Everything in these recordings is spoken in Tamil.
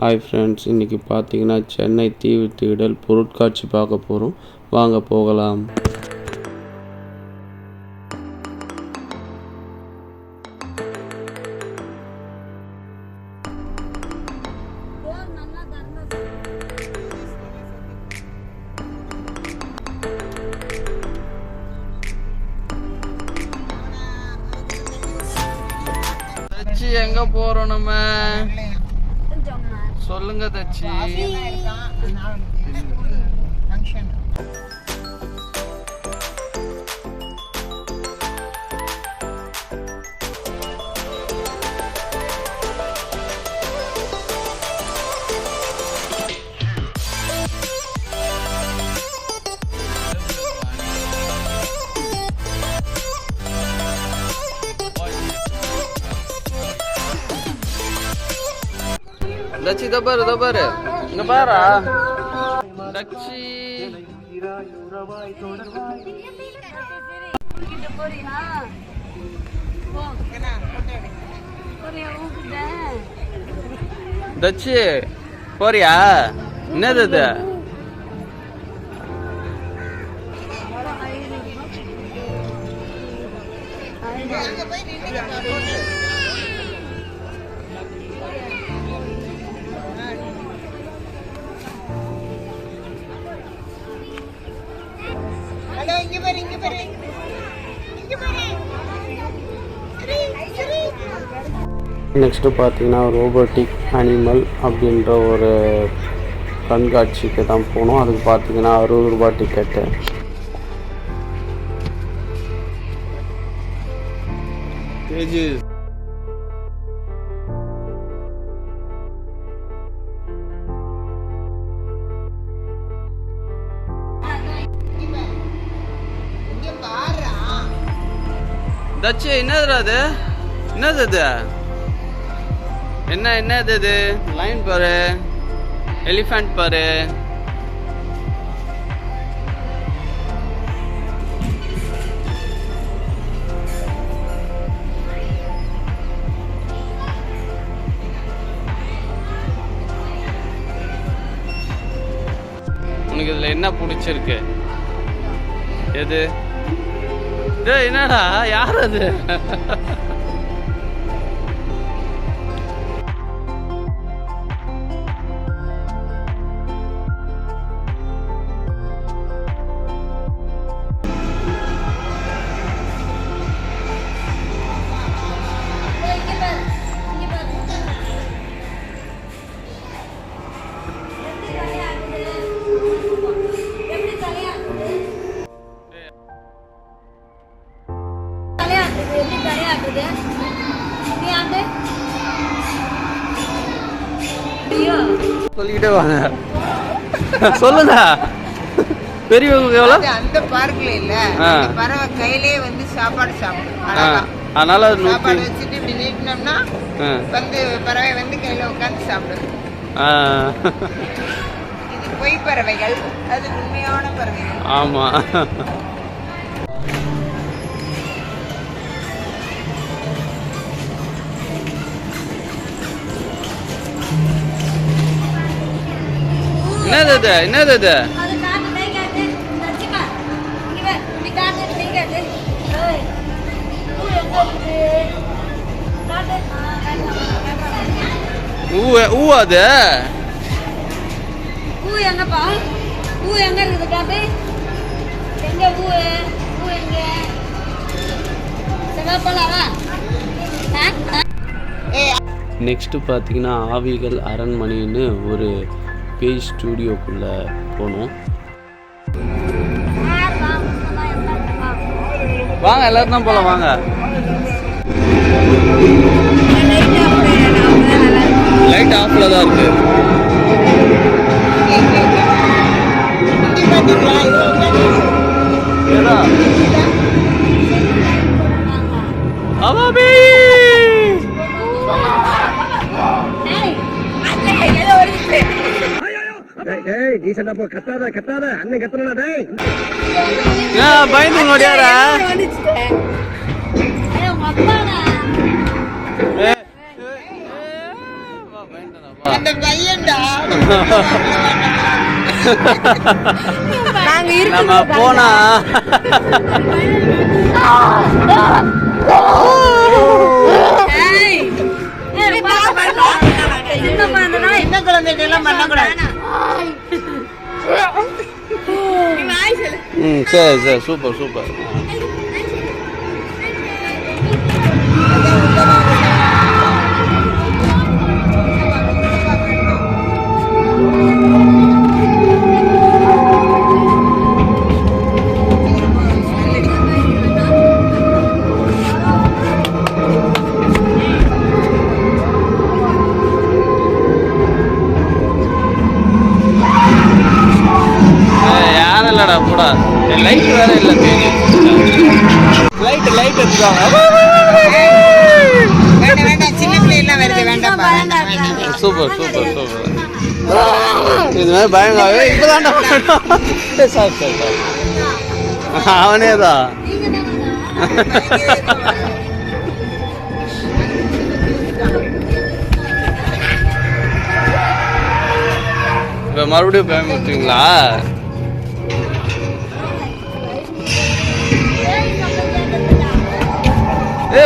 ஹாய் ஃப்ரெண்ட்ஸ், இன்றைக்கி பார்த்தீங்கன்னா சென்னை தீவுத்திடல் பொருட்காட்சி பார்க்க போகிறோம். வாங்க போகலாம். எங்க போறோம் நம்ம? சொல்லுங்க தச்சி. தச்சி இத பாரு இங்க பாரா தச்சி. தச்சி போறியா? என்னது இது? நெக்ஸ்ட்டு பார்த்தீங்கன்னா ரோபோட்டிக் அனிமல் அப்படின்ற ஒரு கண்காட்சிக்கு தான் போனோம். அதுக்கு பார்த்தீங்கன்னா 60 ரூபாய் டிக்கெட்டு. தச்சி என்னது அது? என்னது அது? என்னது இது? லைன் பாரு, எலிஃபண்ட் பாரு. உனக்கு இதுல என்ன பிடிச்சிருக்கு? எது? என்னடா, யார் அது? சொல்லிக்கிட்டே வாங்க, சொல்லுங்க. பெரியவங்க எவ்வளோ? அந்த பார்க்ல இல்ல, பறவை கையிலே வந்து சாப்பாடு சாப்பிடும். அதனால சாப்பாடு வச்சுட்டு இப்படி நீட்டினோம்னா வந்து பறவை வந்து கையில உட்காந்து சாப்பிடும். இது பொய் பறவைகள், அது உண்மையான பறவைகள். ஆமா. என்னது? ஊ அது எங்கப்பா? ஊ எங்க இருக்குது? காட்டு எங்க ஊ? எங்க சிவப்பலாவா? நெக்ஸ்ட்டு பார்த்தீங்கன்னா ஆவிகள் அரண்மனைன்னு ஒரு பேய் ஸ்டூடியோக்குள்ளே போனோம். வாங்க, எல்லாரும் தான் போகலாம் வாங்க. லைட் ஆஃப்ல தான் இருக்கு. பயந்து நோடியாரா? அந்த பையன் நாங்க நம்ம போனா சின்ன குழந்தைகள் எல்லாம் பண்ணக்கூடாது. சரி சரி சூப்பர் சூப்பர். யாரும் இல்லடா போடா. லைட் வேற இல்லை. லைட் எடுத்துக்காங்க. வேண்டாம், சின்ன பிள்ளைலாம் வருது, வேண்டாம். Super super super. இது மாதிரி பயங்கர இப்பதான்டா. சார் சார் சார் அவனே தான். இப்போ மறுபடியும் பயமுறுத்துவீங்களா?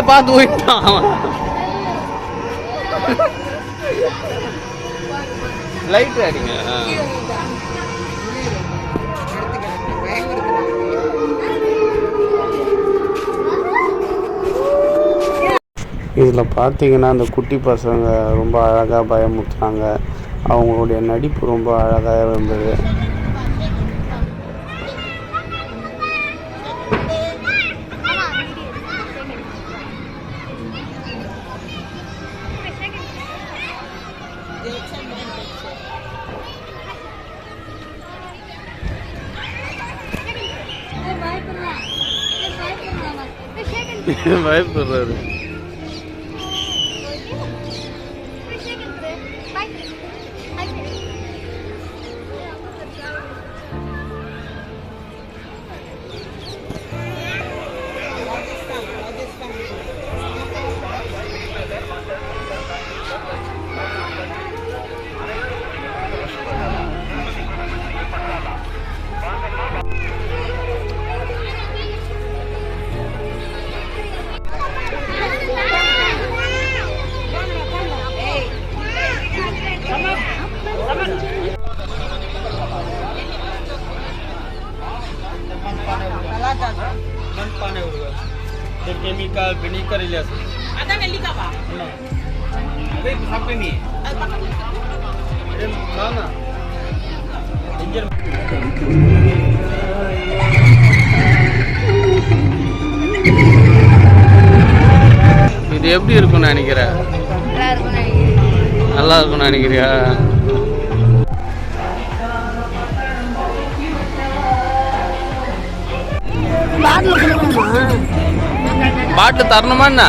பார்த்து போயிட்டான் அவன். லைட் அடிங்க. இதில் பார்த்தீங்கன்னா அந்த குட்டி பசங்க ரொம்ப அழகாக பயமுறுத்துனாங்க. அவங்களுடைய நடிப்பு ரொம்ப அழகாக இருந்தது. பயப்படுறாரு. केमिकल विनेगर इलियास ada melika pak ada sampai ni mana injil இது எப்படி இருக்கும்னு நினைக்கிறேன்? நல்லா இருக்கும்னு நினைக்கிறியா? பாட்டில் தரணுமா என்ன?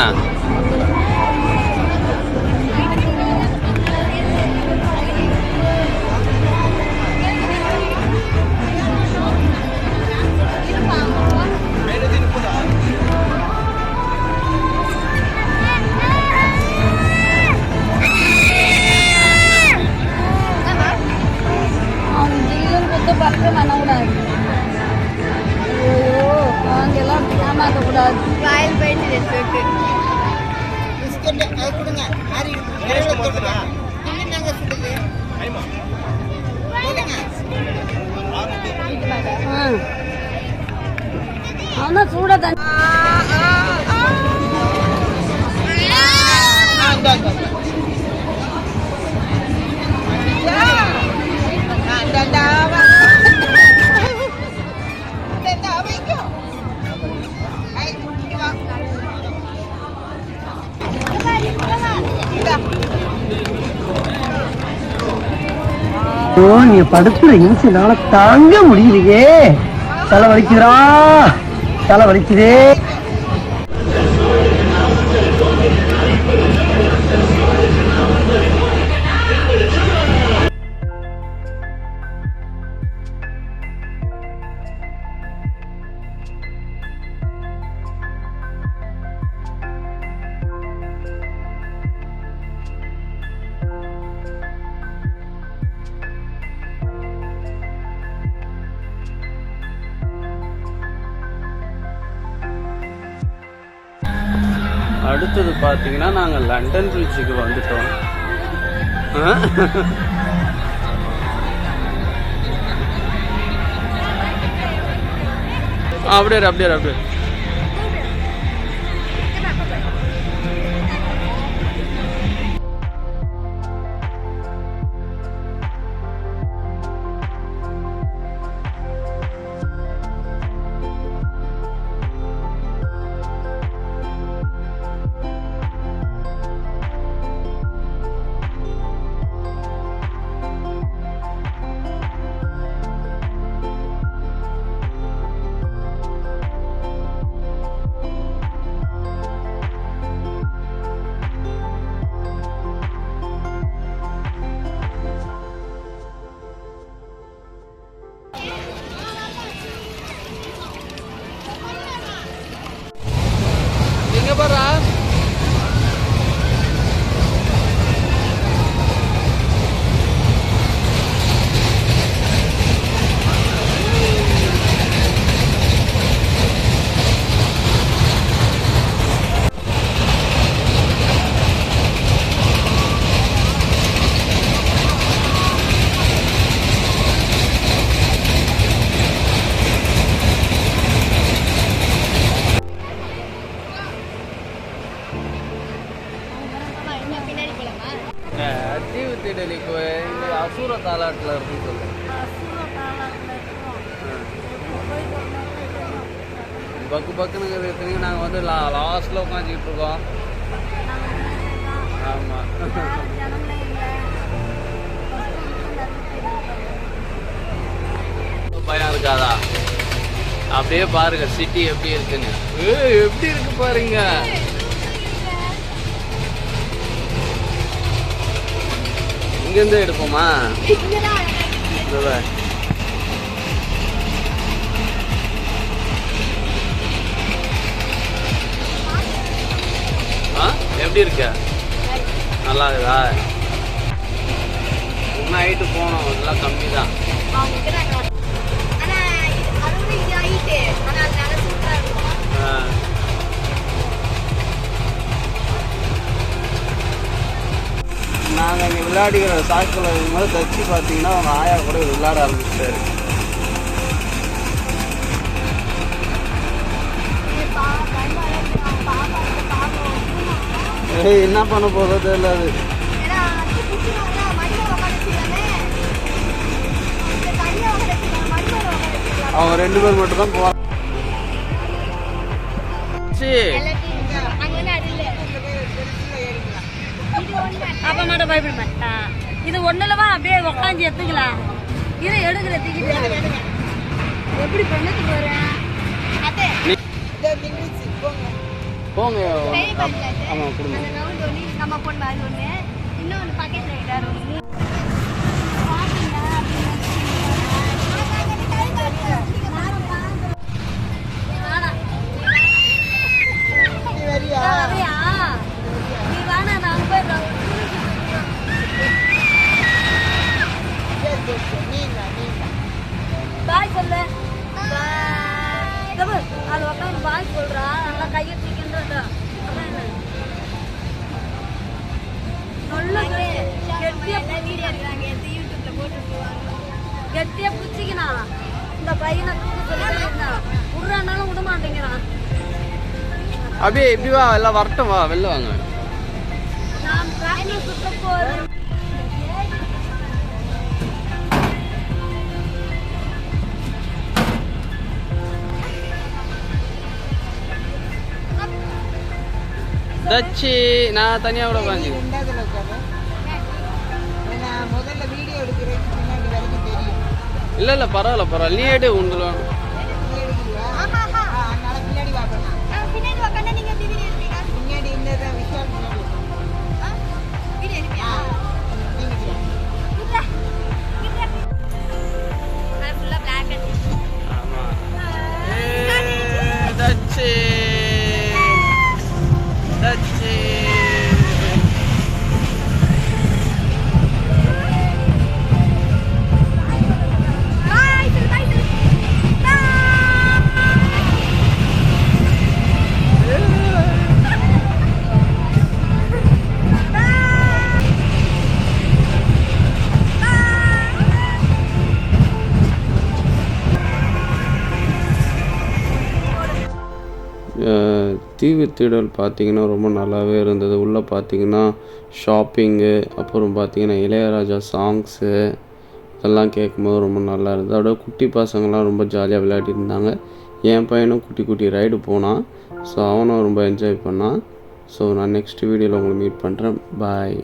ராயல் பைட் ரெஸ்டாரண்ட் பிஸ்கட் அது கொடுங்க. ஆரி தொடுங்க. என்னங்க சுடுது? கொடுங்க. ஆனா சூடா தண்ணி நீ படுத்துற இன்சினால தாங்க முடியலையே. தலை வலிக்குதுடா, தலை வலிக்குதே. அடுத்தது பார்த்தீங்கன்னா நாங்கள் லண்டன் பிரிட்ஜுக்கு வந்துட்டோம். அப்படியே எங்க பாரா தீவுத்திடலிக்கு இந்த அசூர தாலாட்டில் இருக்குன்னு சொல்லு. பக்கு பக்குன்னு இருக்குங்க. நாங்கள் வந்து லாஸ்ட்டில் உட்காந்துக்கிட்டு இருக்கோம். ஆமாம், பயம் இருக்காதா? அப்படியே பாருங்க சிட்டி எப்படி இருக்குன்னு. எப்படி இருக்கு பாருங்க. இங்கேருந்து எடுப்போமா? எப்படி இருக்க? நல்லா இருக்குதா? இன்னும் ஹைட்டு போகணும், இதெல்லாம் கம்மி தான். நாங்கள் இங்கே விளையாடிக்கிற சாக்கில் இருக்கும்போது தச்சு பார்த்தீங்கன்னா அவங்க ஆயா கூட விளையாட ஆரம்பிச்சிட்டாரு. என்ன பண்ண போதோ தெரியல. அது அவங்க 2 பேர் மட்டும் தான் போகிறாங்க. அப்பா மட்டும் பயப்பட மாட்டான். இது ஒண்ணுலவா அப்படியே உக்காந்து எடுத்துக்கலாம். இதை எடுக்கிற தூக்கிட்டு எப்படி பண்ணது போறேன். போங்க. ஆமா கொடுங்க. நம்ம பொண்ணு அது ஒண்ணு, இன்னொன்னு பாக்கெட்ல இடாரு ஒண்ணு. பாய் சொல்ல அது உட்காந்து பாய் சொல்றா. நல்லா கையை தூக்கின்றா. கெட்டியா பிடிச்சிக்கினா இந்த பையனை விடுறானாலும் விட மாட்டேங்கிறான். அப்படியே இப்படி வா, எல்லாம் வரட்டும், வா வெளில வாங்க. நான் டிராக்டர் சுத்த போறேன். தச்சி நான் தனியாக கூட உட்காந்து முதல்ல வீடியோ எடுக்கிறேன். இல்லை பரவாயில்ல நீ எடு உண்டுலாம். தீவு தேடல் பார்த்திங்கன்னா ரொம்ப நல்லாவே இருந்தது. உள்ளே பார்த்திங்கன்னா ஷாப்பிங்கு, அப்புறம் பார்த்திங்கன்னா இளையராஜா சாங்ஸு இதெல்லாம் கேட்கும்போது ரொம்ப நல்லா இருந்தது. அதோட குட்டி பசங்கள்லாம் ரொம்ப ஜாலியாக விளையாடிட்டு இருந்தாங்க. என் பையனும் குட்டி குட்டி ரைடு போனான். ஸோ அவனும் ரொம்ப என்ஜாய் பண்ணான். ஸோ நான் நெக்ஸ்ட் வீடியோவில் உங்களை மீட் பண்ணுறேன். பாய்.